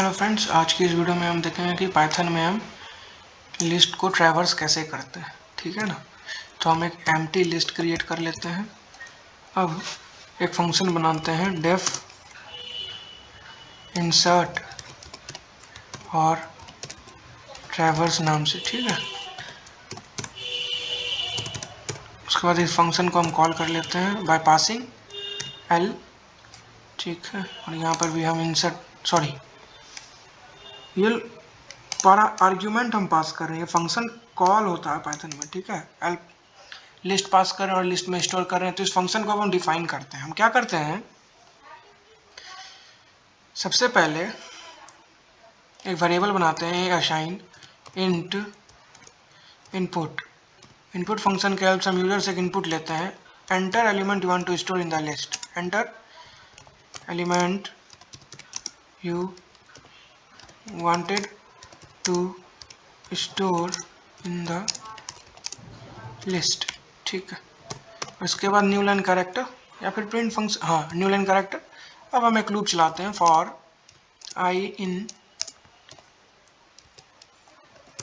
Hello friends, आज की इस वीडियो में हम देखेंगे कि पाइथन में हम लिस्ट को ट्रैवर्स कैसे करते हैं। ठीक है ना। तो हम एक एम्प्टी लिस्ट क्रिएट कर लेते हैं। अब एक फंक्शन बनाते हैं डेफ इंसर्ट और ट्रैवर्स नाम से। ठीक है। उसके बाद इस फंक्शन को हम कॉल कर लेते हैं बाय पासिंग एल। ठीक है। और यहाँ पर भी हम इंसर्ट ये सारा आर्ग्यूमेंट हम पास कर रहे हैं। फंक्शन कॉल होता है पाइथन में। ठीक है। एल लिस्ट पास कर रहे हैं और लिस्ट में स्टोर कर रहे हैं, तो इस फंक्शन को हम डिफाइन करते हैं। हम क्या करते हैं, सबसे पहले एक वेरिएबल बनाते हैं assign int input. Input function के हेल्प से हम यूजर से एक इनपुट लेते हैं। Enter element you want to store in the list. Enter element you wanted to store in the list. ठीक है। इसके बाद न्यू लाइन कैरेक्टर या फिर प्रिंट फंक्शन, हाँ न्यू लाइन कैरेक्टर। अब हम एक लूप चलाते हैं for I in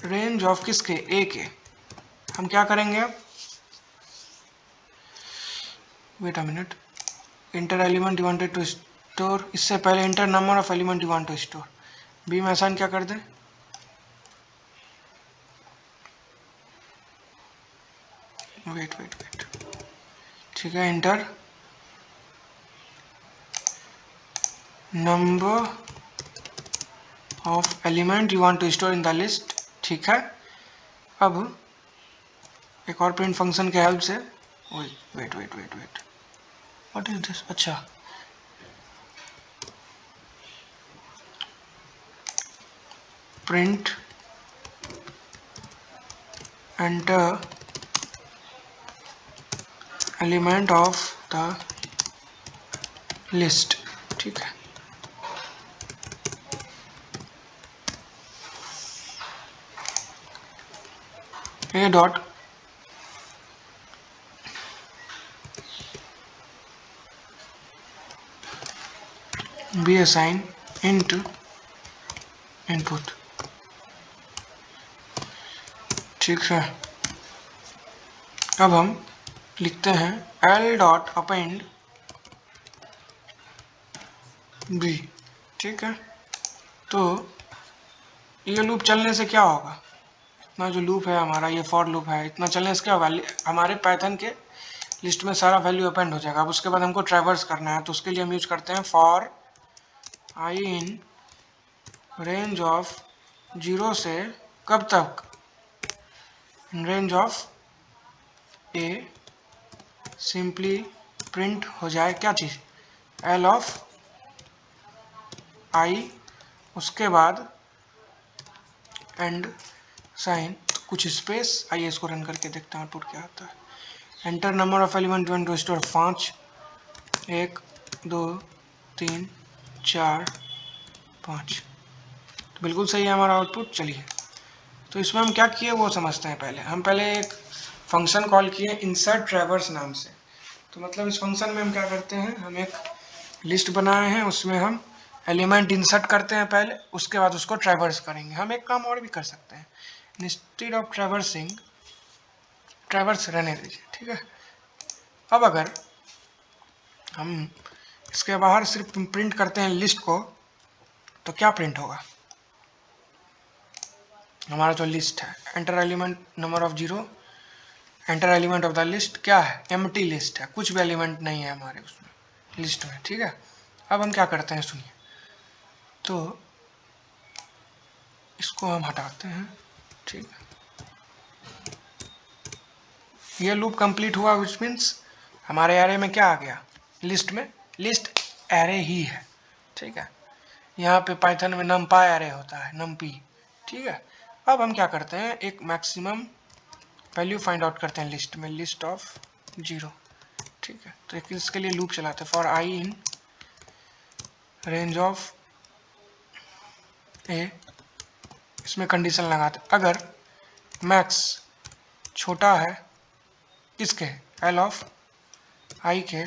range of किसके, ए के। हम क्या करेंगे अब, wait a minute, enter element you wanted to store, इससे पहले enter number of element you want to store. B में आसान क्या कर दें, वेट, ठीक है, enter number of element you want to store in the list. ठीक है। अब एक और प्रिंट फंक्शन के हेल्प से, वेट व्हाट इज दिस, अच्छा print enter element of the list. ठीक है। A dot B assign int input. ठीक है। अब हम लिखते हैं एल डॉट अपेंड बी। ठीक है। तो ये लूप चलने से क्या होगा, इतना जो लूप है हमारा, ये फॉर लूप है, इतना चलने से क्या होगा, हमारे पाइथन के लिस्ट में सारा वैल्यू अपेंड हो जाएगा। अब उसके बाद हमको ट्रैवर्स करना है, तो उसके लिए हम यूज करते हैं for I in range of 0 से कब तक, range of A simply print हो जाए क्या चीज़, एल ऑफ आई, उसके बाद एंड साइन कुछ स्पेस। आइए इसको रन करके देखते हैं आउटपुट क्या आता है। Enter number of element one two store 5, 1 2 3 4 5। तो बिल्कुल सही है हमारा आउटपुट। चलिए, तो इसमें हम क्या किए वो समझते हैं। पहले एक फंक्शन कॉल किए इंसर्ट ट्रैवर्स नाम से। तो मतलब इस फंक्शन में हम क्या करते हैं, हम एक लिस्ट बनाए हैं, उसमें हम एलिमेंट इंसर्ट करते हैं पहले, उसके बाद उसको ट्रैवर्स करेंगे। हम एक काम और भी कर सकते हैं, इंस्टेड ऑफ ट्रैवर्सिंग, ट्रैवर्स रहने दीजिए। ठीक है। अब अगर हम इसके बाहर सिर्फ प्रिंट करते हैं लिस्ट को, तो क्या प्रिंट होगा, हमारा जो लिस्ट है, enter element number of 0, enter element of the list क्या है, एम्प्टी लिस्ट है, कुछ भी एलिमेंट नहीं है हमारे उसमें लिस्ट में। ठीक है। अब हम क्या करते हैं सुनिए, तो इसको हम हटाते हैं। ठीक है। ये लूप कंप्लीट हुआ, विच मीन्स हमारे एरे में क्या आ गया, लिस्ट में, लिस्ट एरे ही है। ठीक है। यहाँ पे पाइथन में नमपा एरे होता है, नमपी। ठीक है। अब हम क्या करते हैं, एक मैक्सिमम वैल्यू फाइंड आउट करते हैं लिस्ट में, लिस्ट ऑफ 0। ठीक है। तो एक इसके लिए लूप चलाते हैं for I in range of a. इसमें कंडीशन लगाते, अगर मैक्स छोटा है किसके, एल ऑफ आई के,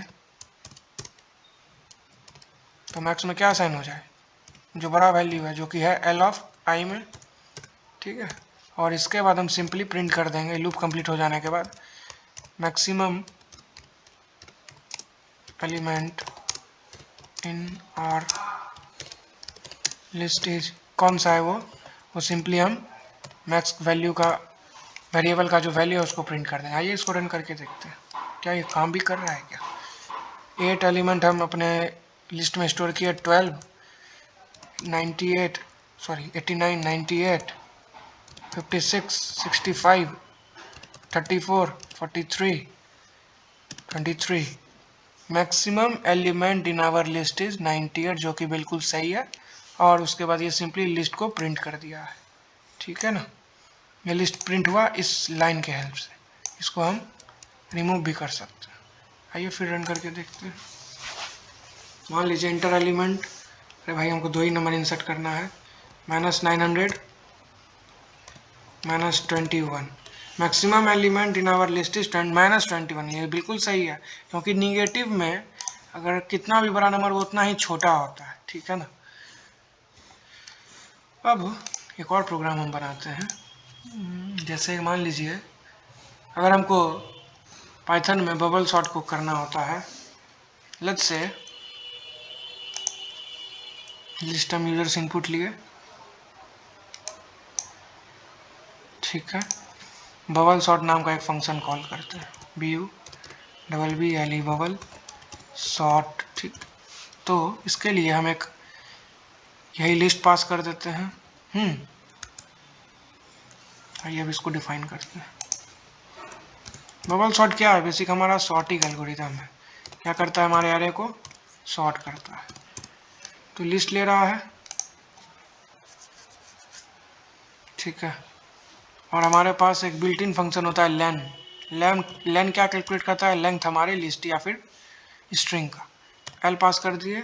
तो मैक्स में क्या साइन हो जाए, जो बड़ा वैल्यू है जो कि है एल ऑफ आई में, ठीक है। और इसके बाद हम सिंपली प्रिंट कर देंगे लूप कंप्लीट हो जाने के बाद maximum element in our list is, कौन सा है वो सिंपली हम मैक्स वैल्यू का वेरिएबल का जो वैल्यू है उसको प्रिंट कर देंगे। आइए इसको रन करके देखते हैं क्या ये काम भी कर रहा है क्या। 8 एलिमेंट हम अपने लिस्ट में स्टोर किए, 12 98 sorry 89 98 56 65 34 43 23। Maximum element in our list is 98 जो कि बिल्कुल सही है। और उसके बाद ये सिंपली लिस्ट को प्रिंट कर दिया है, ठीक है ना। ये लिस्ट प्रिंट हुआ इस लाइन के हेल्प से। इसको हम रिमूव भी कर सकते हैं। आइए फिर रन करके देखते हैं। मान लीजिए इंटर एलिमेंट, अरे भाई हमको 2 ही नंबर इंसर्ट करना है, -900 -21। Maximum element in our list is -21। ये बिल्कुल सही है क्योंकि निगेटिव में अगर कितना भी बड़ा नंबर वो उतना ही छोटा होता है, ठीक है ना। अब एक और प्रोग्राम हम बनाते हैं। जैसे मान लीजिए अगर हमको पाइथन में बबल सॉर्ट को करना होता है, लेट्स से लिस्ट हम यूजर्स इनपुट लिए, ठीक है। बबल सॉर्ट नाम का एक फंक्शन कॉल करते हैं, BUBBLE बबल सॉर्ट, ठीक। तो इसके लिए हम एक यही लिस्ट पास कर देते हैं। आइए अब इसको डिफाइन करते हैं। बबल सॉर्ट क्या है, बेसिक हमारा सॉर्टिंग एल्गोरिथम है। क्या करता है, हमारे एरे को सॉर्ट करता है। तो लिस्ट ले रहा है, ठीक है। और हमारे पास एक बिल्ट इन फंक्शन होता है लेन क्या कैलकुलेट करता है, लेंथ हमारे लिस्ट या फिर स्ट्रिंग का। एल पास कर दिए,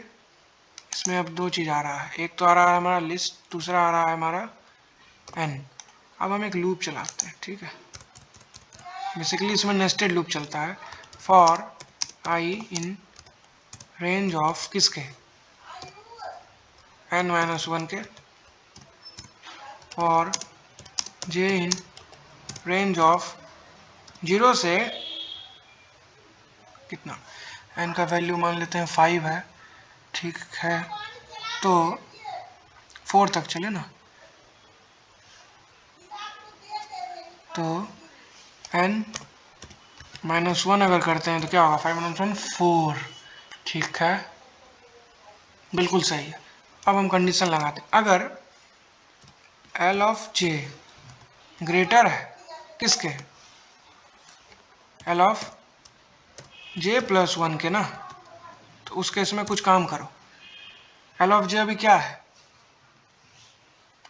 इसमें अब 2 चीज़ आ रहा है, एक तो आ रहा है हमारा लिस्ट, दूसरा आ रहा है हमारा एन। अब हम एक लूप चलाते हैं, ठीक है। बेसिकली इसमें नेस्टेड लूप चलता है। For I in range of किसके, n-1 के, और जे इन रेंज ऑफ 0 से कितना, n का वैल्यू मान लेते हैं 5 है, ठीक है। तो 4 तक चले ना, तो n-1 अगर करते हैं तो क्या होगा, 5 - 1 4, ठीक है, बिल्कुल सही है। अब हम कंडीशन लगाते हैं, अगर एल ऑफ जे ग्रेटर है किसके, एल ऑफ जे प्लस 1 के ना, तो उस केस में कुछ काम करो। एल ऑफ जे अभी क्या है,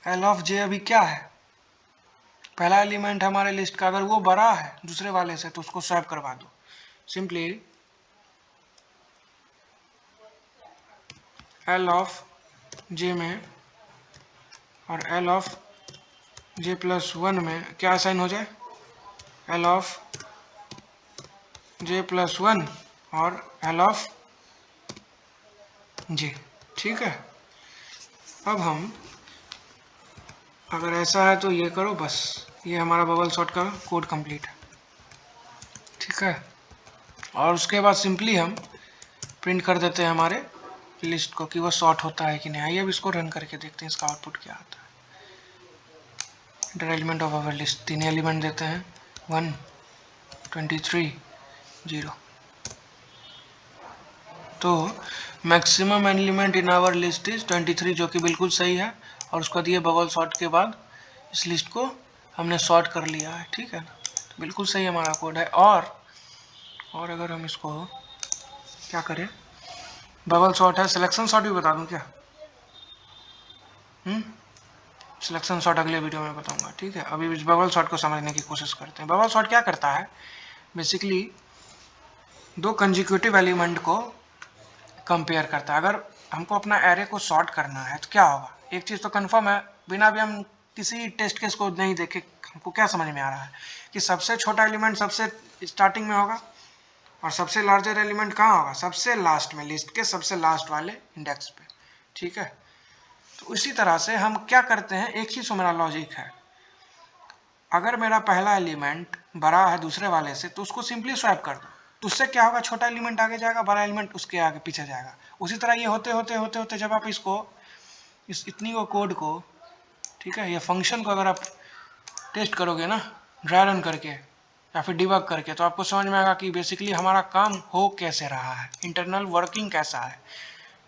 एल ऑफ जे अभी क्या है, पहला एलिमेंट हमारे लिस्ट का, अगर वो बड़ा है दूसरे वाले से तो उसको स्वैप करवा दो। सिंपली एल ऑफ जे में और एल ऑफ जे प्लस 1 में क्या असाइन हो जाए, एल ऑफ जे प्लस 1 और एल ऑफ जे, ठीक है। अब हम अगर ऐसा है तो ये करो, बस ये हमारा बबल सॉर्ट का कोड कंप्लीट है, ठीक है। और उसके बाद सिंपली हम प्रिंट कर देते हैं हमारे लिस्ट को कि वो सॉर्ट होता है कि नहीं। आइए अब इसको रन करके देखते हैं इसका आउटपुट क्या आता है। Enter element of our list, 3 element देते हैं, 1 23 0। तो maximum element in our list is 23 जो कि बिल्कुल सही है। और उसको दिए बबल सॉर्ट के बाद इस लिस्ट को हमने सॉर्ट कर लिया है, ठीक है ना। तो बिल्कुल सही हमारा कोड है। और अगर हम इसको क्या करें, बबल सॉर्ट है, सिलेक्शन सॉर्ट भी बता दूं क्या, सिलेक्शन सॉर्ट अगले वीडियो में बताऊंगा, ठीक है। अभी इस बबल सॉर्ट को समझने की कोशिश करते हैं। बबल सॉर्ट क्या करता है, बेसिकली 2 कंजिक्यूटिव एलिमेंट को कंपेयर करता है। अगर हमको अपना एरे को सॉर्ट करना है तो क्या होगा, एक चीज़ तो कंफर्म है, बिना भी हम किसी टेस्ट केस को नहीं देखे हमको क्या समझ में आ रहा है कि सबसे छोटा एलिमेंट सबसे स्टार्टिंग में होगा और सबसे लार्जर एलिमेंट कहाँ होगा, सबसे लास्ट में, लिस्ट के सबसे लास्ट वाले इंडेक्स पे, ठीक है। तो इसी तरह से हम क्या करते हैं, एक ही सो मेरा लॉजिक है, अगर मेरा पहला एलिमेंट बड़ा है दूसरे वाले से तो उसको सिंपली स्वैप कर दो, तो उससे क्या होगा, छोटा एलिमेंट आगे जाएगा, बड़ा एलिमेंट उसके आगे पीछे जाएगा। उसी तरह ये होते होते होते होते जब आप इसको इतनी को कोड को, ठीक है, ये फंक्शन को अगर आप टेस्ट करोगे ना ड्राई रन करके या फिर डिबग करके, तो आपको समझ में आएगा कि बेसिकली हमारा काम हो कैसे रहा है, इंटरनल वर्किंग कैसा है।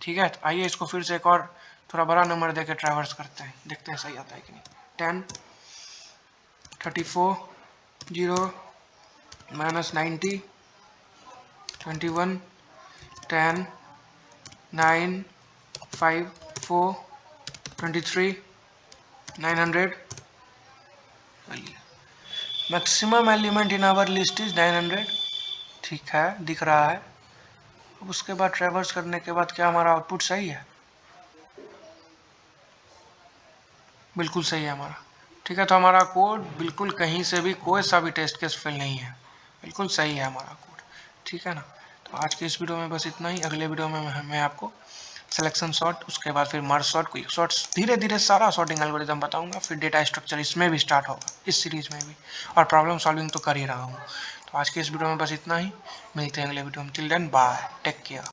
ठीक है, तो आइए इसको फिर से एक और थोड़ा बड़ा नंबर देके ट्रैवर्स करते हैं, देखते हैं सही आता है कि नहीं। 10 34 0 -90 21 10 9 5 4 23 900। Maximum element in our list is 900। ठीक है, दिख रहा है। अब उसके बाद ट्रैवर्स करने के बाद क्या हमारा आउटपुट सही है? बिल्कुल सही है हमारा। ठीक है, तो हमारा कोड बिल्कुल कहीं से भी कोई सा भी टेस्ट केस फेल नहीं है, बिल्कुल सही है हमारा कोड। ठीक है ना, तो आज के इस वीडियो में बस इतना ही। अगले वीडियो में मैं आपको सिलेक्शन सॉर्ट, उसके बाद फिर मर्ज सॉर्ट, क्विक सॉर्ट्स, धीरे धीरे सारा सॉर्टिंग एल्गोरिथम बताऊंगा। फिर डेटा स्ट्रक्चर इसमें भी स्टार्ट होगा, इस सीरीज में भी, और प्रॉब्लम सॉल्विंग तो कर ही रहा हूँ। तो आज के इस वीडियो में बस इतना ही, मिलते हैं अगले वीडियो में। Till then bye, take care.